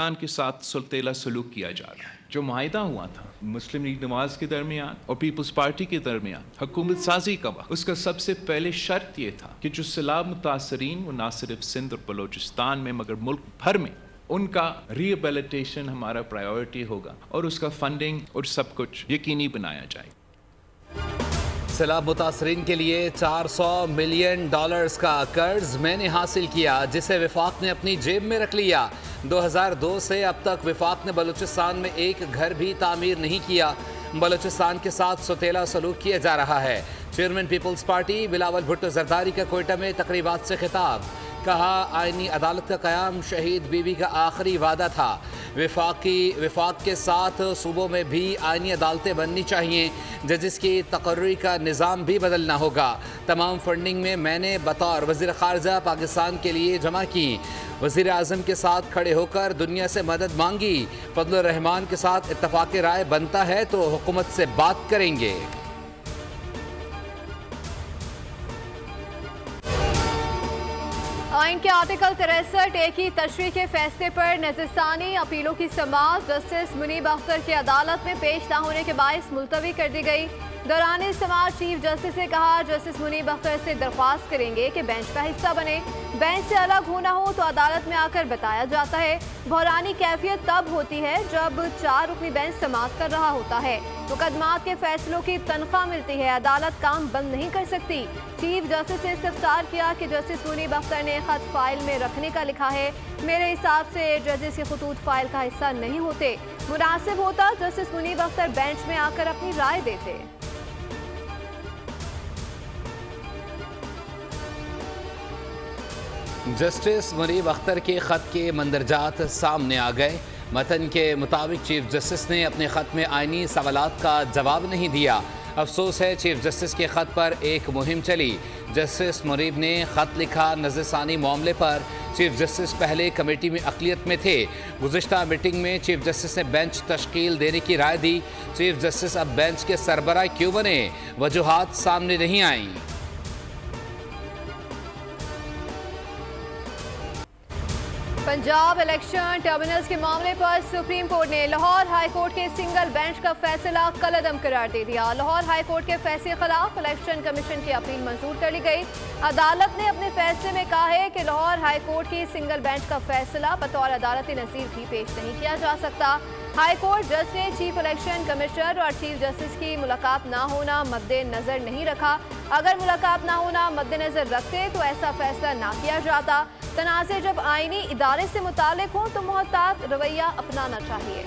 बलूचिस्तान के साथ सुलतेला सलूक किया जा रहा है। जो मुआहिदा हुआ था मुस्लिम लीग नवाज के दरमियान और पीपल्स पार्टी के दरमियान हुकूमत साजी का वक्त, उसका सबसे पहले शर्त यह था कि जो सैलाब मुतासरीन वो ना सिर्फ सिंध और बलूचिस्तान में मगर मुल्क भर में उनका रिहेबिलिटेशन हमारा प्रायोरिटी होगा और उसका फंडिंग और सब कुछ यकीनी बनाया जाएगा। सैलाब मुतासरीन के लिए $400 मिलियन का कर्ज मैंने हासिल किया, जिसे वफाक ने अपनी जेब में रख लिया। 2002 से अब तक वफाक ने बलूचिस्तान में एक घर भी तामीर नहीं किया। बलूचिस्तान के साथ सौतेला सलूक किया जा रहा है। चेयरमैन पीपल्स पार्टी बिलावल भुट्टो जरदारी का कोयटा में तकरीबात से खिताब, कहा आईनी अदालत का क़याम शहीद बीवी का आखिरी वादा था। वफाक के साथ सूबों में भी आईनी अदालतें बननी चाहिए। जजिस की तकर्री का निज़ाम भी बदलना होगा। तमाम फंडिंग में मैंने बतौर वज़ीर ख़ारजा पाकिस्तान के लिए जमा की। वज़ीर आज़म के साथ खड़े होकर दुनिया से मदद मांगी। फजल रहमान के साथ इत्तफ़ाक़ राय बनता है तो हुकूमत से बात करेंगे। आइन के आर्टिकल 63A की तशरीह के फैसले पर नज़रसानी अपीलों की समाअत जस्टिस मुनीब अख्तर की अदालत में पेश न होने के बायस मुलतवी कर दी गई। दौरान समाअत चीफ जस्टिस ने कहा, जस्टिस मुनीब अख्तर से दरख्वास्त करेंगे कि बेंच का हिस्सा बने। बेंच से अलग होना हो तो अदालत में आकर बताया जाता है। बहरानी कैफियत तब होती है जब 4 रुकनी बेंच समाअत कर रहा होता है। मुकदमात के फैसलों की तनख्वाह मिलती है, अदालत काम बंद नहीं कर सकती। चीफ जस्टिस ने इस्तफसार किया कि जस्टिस मुनीब अख्तर ने खत फाइल में रखने का लिखा है। मेरे हिसाब से जजेस के खतूत फाइल का हिस्सा नहीं होते। मुनासिब होता जस्टिस मुनीब अख्तर बेंच में आकर अपनी राय देते। जस्टिस मुनीब अख्तर के ख़त के मंदरजात सामने आ गए। मतन के मुताबिक चीफ जस्टिस ने अपने ख़त में आइनी सवालात का जवाब नहीं दिया। अफसोस है चीफ जस्टिस के ख़त पर एक मुहिम चली। जस्टिस मुनीब ने ख़त लिखा नज़रसानी मामले पर। चीफ जस्टिस पहले कमेटी में अक़लियत में थे। गुज़िश्ता मीटिंग में चीफ जस्टिस ने बेंच तश्कील देने की राय दी। चीफ जस्टिस अब बेंच के सरबराह क्यों बने, वजूहात सामने नहीं आईं। पंजाब इलेक्शन ट्रिब्यूनल्स के मामले पर सुप्रीम कोर्ट ने लाहौर हाई कोर्ट के सिंगल बेंच का फैसला कलअदम करार दे दिया। लाहौर हाई कोर्ट के फैसले के खिलाफ इलेक्शन कमीशन की अपील मंजूर कर ली गई। अदालत ने अपने फैसले में कहा है कि लाहौर हाई कोर्ट की सिंगल बेंच का फैसला बतौर अदालती नज़ीर भी पेश नहीं किया जा सकता। हाई कोर्ट जज ने चीफ इलेक्शन कमिश्नर और चीफ जस्टिस की मुलाकात ना होना मद्देनजर नहीं रखा। अगर मुलाकात ना होना मद्देनजर रखते तो ऐसा फैसला ना किया जाता। तनाज़े जब आईनी इदारे से मुताल्लिक हो तो मोहतात रवैया अपनाना चाहिए।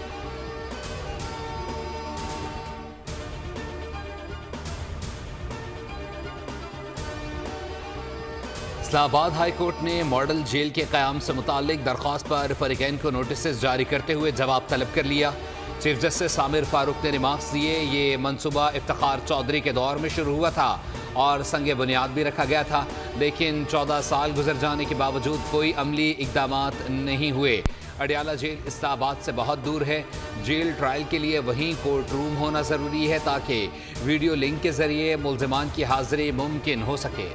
इस्लामाबाद हाई कोर्ट ने मॉडल जेल के क़याम से मुताल्लिक दरख्वास्त पर फरीकैन को नोटिस जारी करते हुए जवाब तलब कर लिया। चीफ जस्टिस आमिर फारूक ने रिमार्क्स दिए। ये मनसूबा इफ्तिखार चौधरी के दौर में शुरू हुआ था और संग बुनियाद भी रखा गया था, लेकिन 14 साल गुजर जाने के बावजूद कोई अमली इक़दामात नहीं हुए। अडियाला जेल इस्लामाबाद से बहुत दूर है। जेल ट्रायल के लिए वहीं कोर्ट रूम होना ज़रूरी है ताकि वीडियो लिंक के ज़रिए मुल्ज़िमान की हाज़िरी मुमकिन हो सके।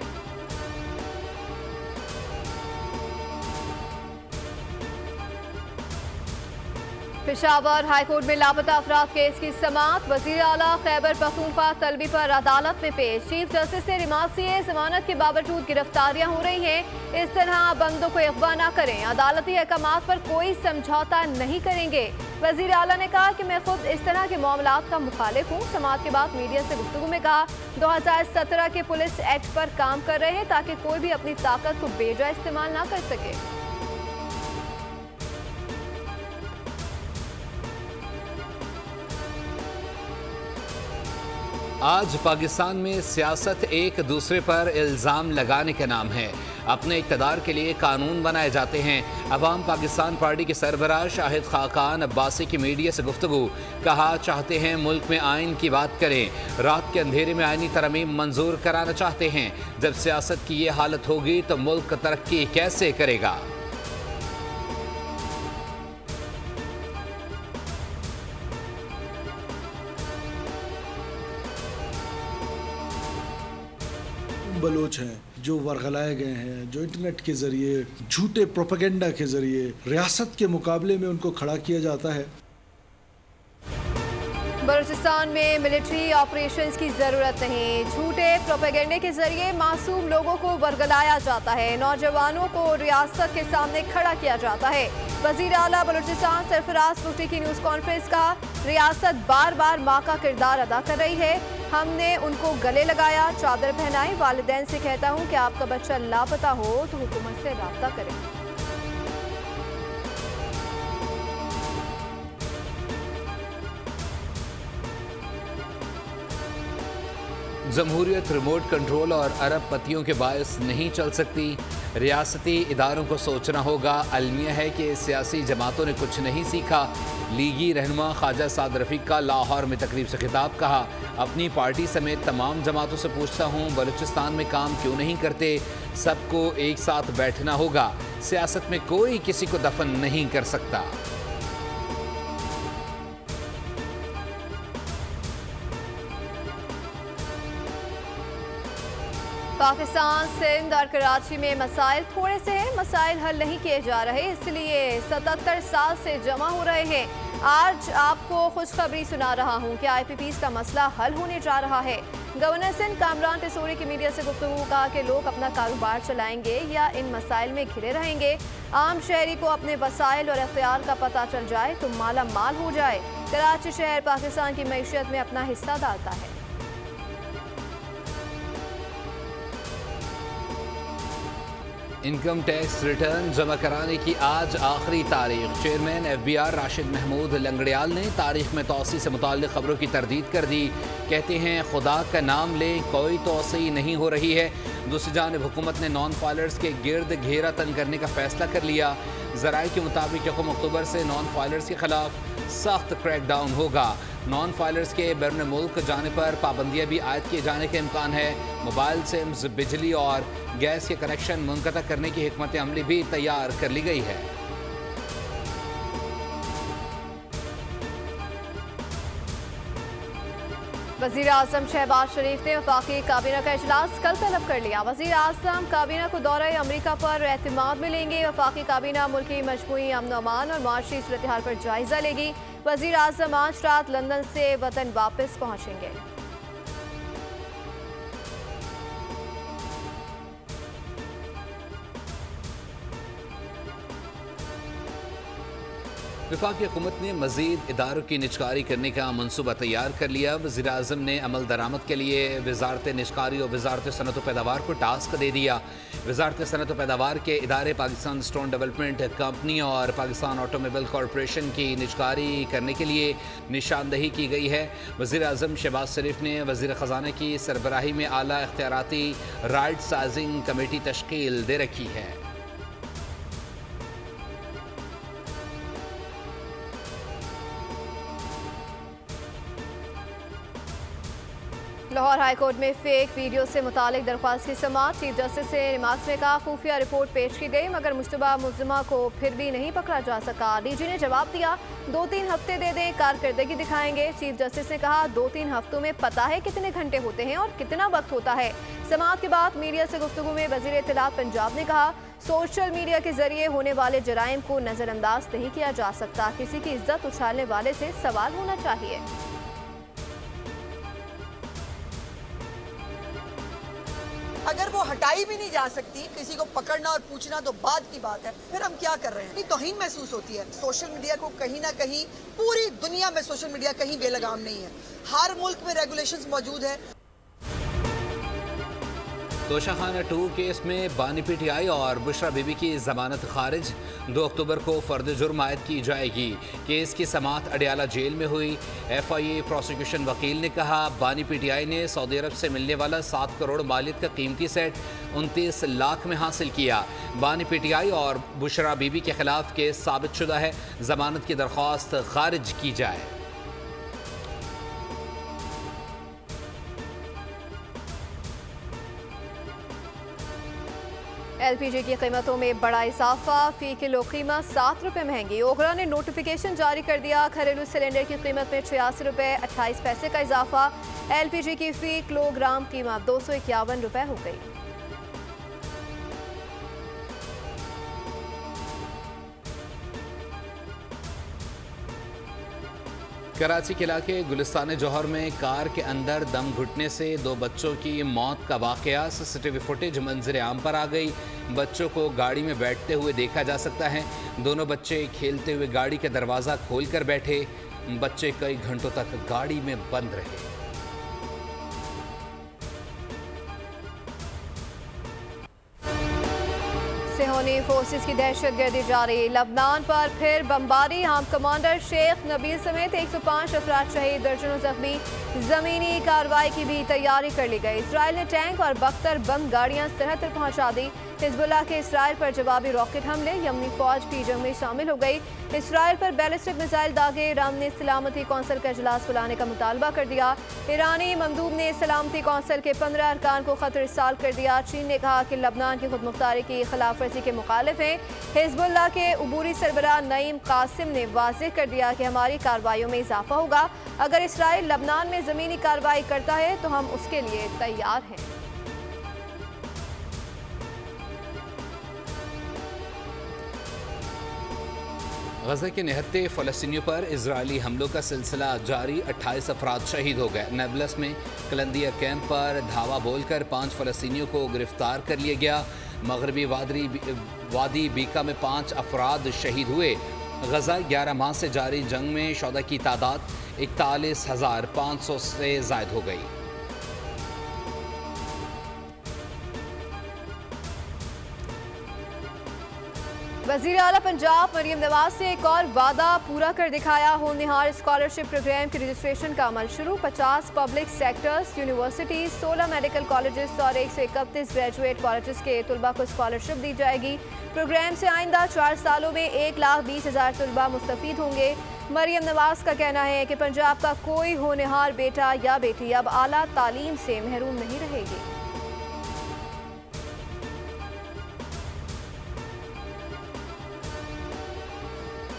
पेशावर हाई कोर्ट में लापता अफराद केस की समाअत वज़ीर आला खैबर पख्तूनख्वा तलबी पर अदालत में पेश। चीफ जस्टिस ने रिमार्क दिए, जमानत के बावजूद गिरफ्तारियां हो रही हैं, इस तरह बंदों को अगवा न करें, अदालती अहकामात पर कोई समझौता नहीं करेंगे। वज़ीर आला ने कहा कि मैं खुद इस तरह के मामलात का मुखालिफ हूँ। समाअत के बाद मीडिया से गुफ्तगू में कहा 2017 के पुलिस एक्ट पर काम कर रहे हैं ताकि कोई भी अपनी ताकत को बेजा इस्तेमाल ना कर सके। आज पाकिस्तान में सियासत एक दूसरे पर इल्ज़ाम लगाने का नाम है। अपने इक़्तिदार के लिए कानून बनाए जाते हैं। अवाम पाकिस्तान पार्टी के सरबराह शाहिद खाकान अब्बासी की मीडिया से गुफ्तगू, कहा चाहते हैं मुल्क में आइन की बात करें, रात के अंधेरे में आइनी तरमीम मंजूर कराना चाहते हैं। जब सियासत की ये हालत होगी तो मुल्क तरक्की कैसे करेगा। बलोच हैं जो वरगलाए गए हैं, जो इंटरनेट के ज़रिए, झूठे प्रोपेगेंडा के ज़रिए रियासत के मुकाबले में उनको खड़ा किया जाता है। बलूचिस्तान में मिलिट्री ऑपरेशंस की ज़रूरत नहीं, झूठे प्रोपेगेंडे के जरिए मासूम लोगों को बरगलाया जाता है, नौजवानों को रियासत के सामने खड़ा किया जाता है। वज़ीर आला बलूचिस्तान सरफराज मुफ्ती की न्यूज़ कॉन्फ्रेंस का, रियासत बार बार माँ का किरदार अदा कर रही है, हमने उनको गले लगाया, चादर पहनाई। वालिदैन से कहता हूँ कि आपका बच्चा लापता हो तो हुकूमत से राब्ता करें। जमहूरियत रिमोट कंट्रोल और अरब पतियों के बायस नहीं चल सकती, रियासती इदारों को सोचना होगा। अलमिया है कि सियासी जमातों ने कुछ नहीं सीखा। लीगी रहनुमा ख्वाजा साद रफीक का लाहौर में तकरीब से खिताब, कहा अपनी पार्टी समेत तमाम जमातों से पूछता हूँ बलूचिस्तान में काम क्यों नहीं करते, सबको एक साथ बैठना होगा, सियासत में कोई किसी को दफन नहीं कर सकता। पाकिस्तान, सिंध और कराची में मसाइल थोड़े से हैं, मसाइल हल नहीं किए जा रहे, इसलिए 77 साल से जमा हो रहे हैं। आज आपको खुशखबरी सुना रहा हूं कि IPPs का मसला हल होने जा रहा है। गवर्नर सिंध कामरान टेसोरी की मीडिया से गुफ्तगू, कहा कि लोग अपना कारोबार चलाएंगे या इन मसाइल में घिरे रहेंगे। आम शहरी को अपने वसाइल और इख्तियार का पता चल जाए तो माला माल हो जाए। कराची शहर पाकिस्तान की मईशत में अपना हिस्सा डालता है। इनकम टैक्स रिटर्न जमा कराने की आज आखिरी तारीख। चेयरमैन FBR राशिद महमूद लंगड़ियाल ने तारीख में तोसी से मुताल्लिक़ खबरों की तरदीद कर दी। कहते हैं खुदा का नाम लें, कोई तोसी नहीं हो रही है। दूसरी जानिब हुकूमत ने नॉन फाइलर्स के गिर्द घेरा तन करने का फैसला कर लिया। ज़राए के मुताबिक 1 अक्टूबर से नॉन फाइलर्स के खिलाफ सख्त क्रैकडाउन होगा। नॉन फाइलर्स के बैरून मुल्क जाने पर पाबंदियाँ भी आयद किए जाने का इम्कान है। मोबाइल सिम्स, बिजली और गैस के कनेक्शन मुनक़ता करने की हिकमत अमली भी तैयार कर ली गई है। वज़ीर आज़म शहबाज शरीफ ने वफाकी काबीना का इजलास कल तलब कर लिया। वज़ीर आज़म काबीना को दौरा अमरीका पर एतमाद में लेंगे। वफाकी काबीना मुल्की मजमूई अमन अमान और माशी सूरत हाल पर जायजा लेगी। वज़ीर आज़म आज रात लंदन से वतन वापस पहुँचेंगे। वफाकी हुकूमत ने मज़ीद इदारों की निजकारी करने का मनसूबा तैयार कर लिया। वज़ीर आज़म ने अमल दरामद के लिए वज़ारत निजकारी और वज़ारत सनअत व पैदावार को टास्क दे दिया। वज़ारत सनअत व पैदावार के इदारे पाकिस्तान स्टोन डेवलपमेंट कंपनी और पाकिस्तान ऑटोमोबाइल कॉरपोरेशन की निजकारी करने के लिए निशानदही की गई है। वज़ीर आज़म शहबाज शरीफ ने वज़ीर ख़जाना की सरबराही में आला इख्तियाराती राइट साइजिंग कमेटी तश्कील दे रखी है। लाहौर हाई कोर्ट में फेक वीडियो से मुतालिक दरख्वास्त की समाअत। चीफ जस्टिस से रिमार्क्स में कहा खुफिया रिपोर्ट पेश की गई मगर मुश्तबा मुल्ज़िमा को फिर भी नहीं पकड़ा जा सका। DG ने जवाब दिया 2-3 हफ्ते दे दें, कारकर्दगी दिखाएंगे। चीफ जस्टिस ने कहा 2-3 हफ्तों में पता है कितने घंटे होते हैं और कितना वक्त होता है। समाअत के बाद मीडिया से गुफ्तगू में वज़ीर इत्तलात पंजाब ने कहा सोशल मीडिया के जरिए होने वाले जराइम को नज़रअंदाज नहीं किया जा सकता, किसी की इज्जत उछालने वाले से सवाल होना चाहिए। अगर वो हटाई भी नहीं जा सकती, किसी को पकड़ना और पूछना तो बाद की बात है, फिर हम क्या कर रहे हैं? तौहीन महसूस होती है। सोशल मीडिया को कहीं ना कहीं, पूरी दुनिया में सोशल मीडिया कहीं बेलगाम नहीं है। हर मुल्क में रेगुलेशंस मौजूद है। तोशाखाना 2 केस में बानी PTI और बुशरा बीबी की जमानत खारिज। 2 अक्टूबर को फर्द जुर्म आयद की जाएगी। केस की समाअत अडियाला जेल में हुई। FIA प्रोसिक्यूशन वकील ने कहा बानी PTI ने सऊदी अरब से मिलने वाला 7 करोड़ मालियत का कीमती सेट 29 लाख में हासिल किया। बानी PTI और बुशरा बीबी के खिलाफ केस साबित शुदा है। जमानत की दरख्वास्त खारिज की जाए। LPG की कीमतों में बड़ा इजाफा, फी किलो कीमत 7 रुपये महंगी। ओगरा ने नोटिफिकेशन जारी कर दिया, घरेलू सिलेंडर की कीमत में 86 रुपये 28 पैसे का इजाफा। LPG की फी किलोग्राम कीमत 251 रुपये हो गई। कराची के इलाके गुलिस्तान जौहर में कार के अंदर दम घुटने से 2 बच्चों की मौत का वाकया। सीसीटीवी फुटेज मंजर आम पर आ गई। बच्चों को गाड़ी में बैठते हुए देखा जा सकता है। दोनों बच्चे खेलते हुए गाड़ी का दरवाज़ा खोलकर बैठे। बच्चे कई घंटों तक गाड़ी में बंद रहे। सिहोनी फोर्सेस की दहशतगर्दी जारी। लबनान पर फिर बमबारी। आर्म कमांडर शेख नबील समेत 105 अफराद शहीद, दर्जनों जख्मी। जमीनी कार्रवाई की भी तैयारी कर ली गई। इसराइल ने टैंक और बख्तर बम गाड़ियां सरहद तक पहुंचा दी। हिजबुल्लाह के इसराइल पर जवाबी रॉकेट हमले। यमनी फौज भी जंग में शामिल हो गई। इसराइल पर बैलिस्टिक मिसाइल दागे। ईरान ने सलामती कौंसिल का इजलास बुलाने का मुतालबा कर दिया। ईरानी मंदूब ने सलामती कौंसिल के 15 अरकान को खत इरसाल कर दिया। चीन ने कहा कि लबनान की खुद मुख्तारी की खिलाफ वर्जी के मुखालिफ हैं। हिजबुल्लाह के उबूरी सरबराह नईम कासिम ने वाज़ेह कर दिया कि हमारी कार्रवाइयों में इजाफा होगा। अगर इसराइल लबनान में ज़मीनी कार्रवाई करता है तो हम उसके लिए तैयार हैं। गज़ा के निहत्ते फ़लस्तीनियों पर इजरायली हमलों का सिलसिला जारी। 28 अफराद शहीद हो गए। नेबलस में कलंदिया कैंप पर धावा बोलकर 5 फ़लस्तीनियों को गिरफ्तार कर लिया गया। मगरबी वादी बीका में 5 अफराद शहीद हुए। गज़ा 11 माह से जारी जंग में शोदा की तादाद 41,500 से ज़ायद हो गई। वज़ीर आला पंजाब मरियम नवाज ने एक और वादा पूरा कर दिखाया। होनहार स्कॉलरशिप प्रोग्राम के रजिस्ट्रेशन का अमल शुरू। 50 public sectors universities, 16 medical colleges और 131 ग्रेजुएट कॉलेजेस के तलबा को स्कॉलरशिप दी जाएगी। प्रोग्राम से आइंदा 4 सालों में 1,20,000 तलबा मुस्तफीद होंगे। मरियम नवाज का कहना है कि पंजाब का कोई होनहार बेटा या बेटी अब आला तालीम से महरूम नहीं रहेगी।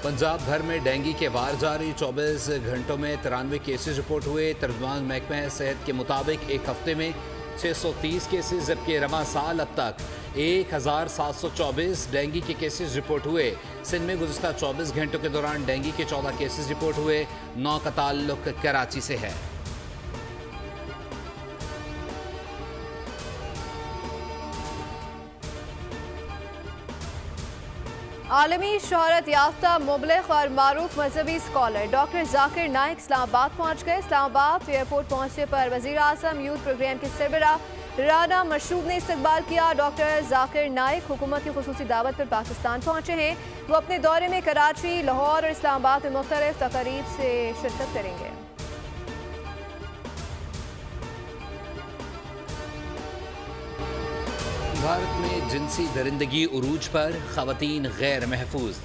पंजाब भर में डेंगू के वार जारी। 24 घंटों में 93 केसेस रिपोर्ट हुए। तर्जुमान महकमा सेहत के मुताबिक एक हफ्ते में 630 केसेस, जबकि रवां साल अब तक 1,724 डेंगू के केसेस रिपोर्ट हुए। सिंध में गुज़िश्ता 24 घंटों के दौरान डेंगू के 14 केसेस रिपोर्ट हुए। 9 का ताल्लुक कराची से है। आलमी शोहरत याफ्ता मुबलिग और मारूफ मजहबी स्कॉलर डॉक्टर जाकिर नाइक इस्लामाबाद पहुँच गए। इस्लामाबाद एयरपोर्ट पहुँचने पर वज़ीर आज़म यूथ प्रोग्राम के सरबराह राना मशरूब ने इस्तकबाल किया। डॉक्टर जाकिर नाइक हुकूमत की खुसूसी दावत पर पाकिस्तान पहुँचे हैं। वो अपने दौरे में कराची, लाहौर और इस्लामाबाद में मुख्तलिफ तकारीब से शिरकत करेंगे। भारत में जिनसी दरिंदगी उरूज पर, ख़वातीन गैर महफूज।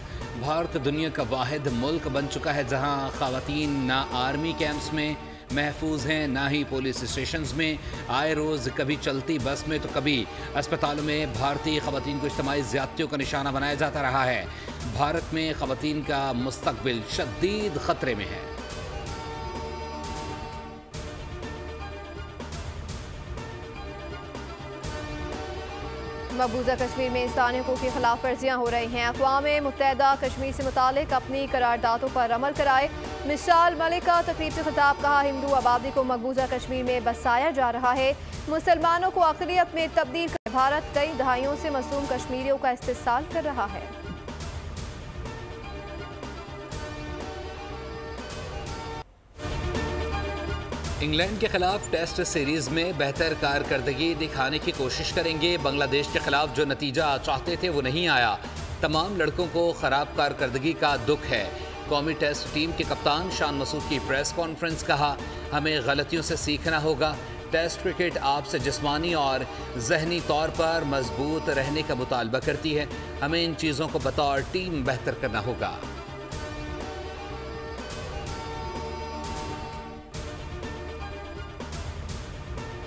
भारत दुनिया का वाहिद मुल्क बन चुका है जहां ख़वातीन ना आर्मी कैंप्स में महफूज हैं, ना ही पुलिस स्टेशंस में। आए रोज़ कभी चलती बस में तो कभी अस्पतालों में भारतीय ख़वातीन को इज्तिमाई ज़्यादतियों का निशाना बनाया जाता रहा है। भारत में ख़वातीन का मुस्तक़बिल शदीद ख़तरे में है। मकबूजा कश्मीर में इंसानी हकूक़ की खिलाफ वर्जियाँ हो रही हैं। अक़वाम मुत्तहिदा कश्मीर से मुतालिक अपनी करारदादों पर अमल कराए। मिसाल मलिक का तकरीब से खिताब। कहा, हिंदू आबादी को मकबूजा कश्मीर में बसाया जा रहा है। मुसलमानों को अक़लियत में तब्दील कर भारत कई दहाइयों से मज़लूम कश्मीरियों का इस्तेसाल कर रहा है। इंग्लैंड के खिलाफ टेस्ट सीरीज में बेहतर कारकर्दगी दिखाने की कोशिश करेंगे। बांग्लादेश के खिलाफ जो नतीजा चाहते थे वो नहीं आया। तमाम लड़कों को खराब कारकर्दगी का दुख है। कौमी टेस्ट टीम के कप्तान शान मसूद की प्रेस कॉन्फ्रेंस। कहा, हमें गलतियों से सीखना होगा। टेस्ट क्रिकेट आपसे जिस्मानी और जहनी तौर पर मजबूत रहने का मुतालबा करती है। हमें इन चीज़ों को बतौर टीम बेहतर करना होगा।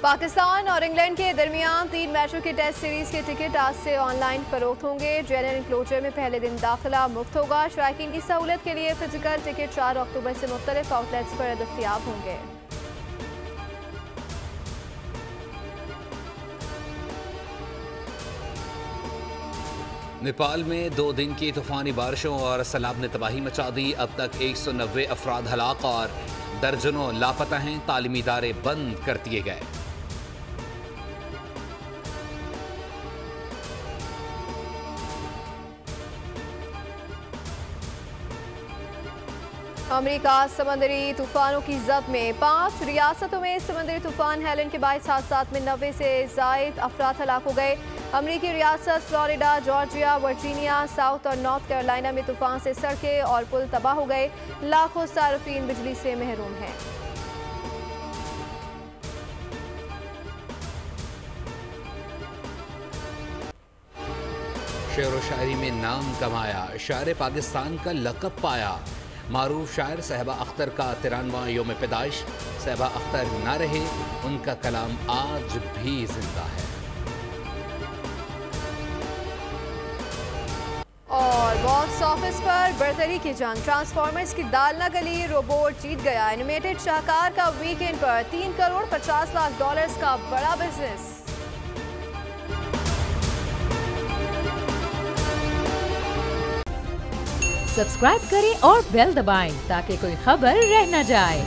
पाकिस्तान और इंग्लैंड के दरमियान 3 मैचों के टेस्ट सीरीज के टिकट आज से ऑनलाइन फरोख्त होंगे। जेनरल इंक्लोजर में पहले दिन दाखिला मुफ्त होगा। शायकीन की सहूलत के लिए फिजिकल टिकट 4 अक्टूबर से मुख्तलिफ आउटलेट्स पर दस्तयाब होंगे। नेपाल में 2 दिन की तूफानी बारिशों और सैलाब ने तबाही मचा दी। अब तक 190 अफराद हलाक और दर्जनों लापता हैं। तालीमी इदारे बंद कर दिए गए। अमेरिका समंदरी तूफानों की जद में 5 रियासतों में समंदरी तूफान हेलन के बायस हादसात में 90 से जायद अफराद हलाक हो गए। अमेरिकी रियासत फ्लोरिडा, जॉर्जिया, वर्जीनिया, साउथ और नॉर्थ कैरोलिना में तूफान से सड़कें और पुल तबाह हो गए। लाखों सार्फिन बिजली से महरूम हैं। शेर व शायरी में नाम कमाया, शायर पाकिस्तान का लक़ब पाया। मारूफ शायर सहबा अख्तर का 93वां योम पैदाइश। सहबा अख्तर ना रहे, उनका कलाम आज भी जिंदा है। और बॉक्स ऑफिस पर बरतरी की जंग, ट्रांसफॉर्मर्स की दाल न गली, रोबोट जीत गया। एनिमेटेड शाहकार का वीकेंड पर $3 करोड़ 50 लाख का बड़ा बिजनेस। सब्सक्राइब करें और बेल दबाएं ताकि कोई खबर रह न जाए।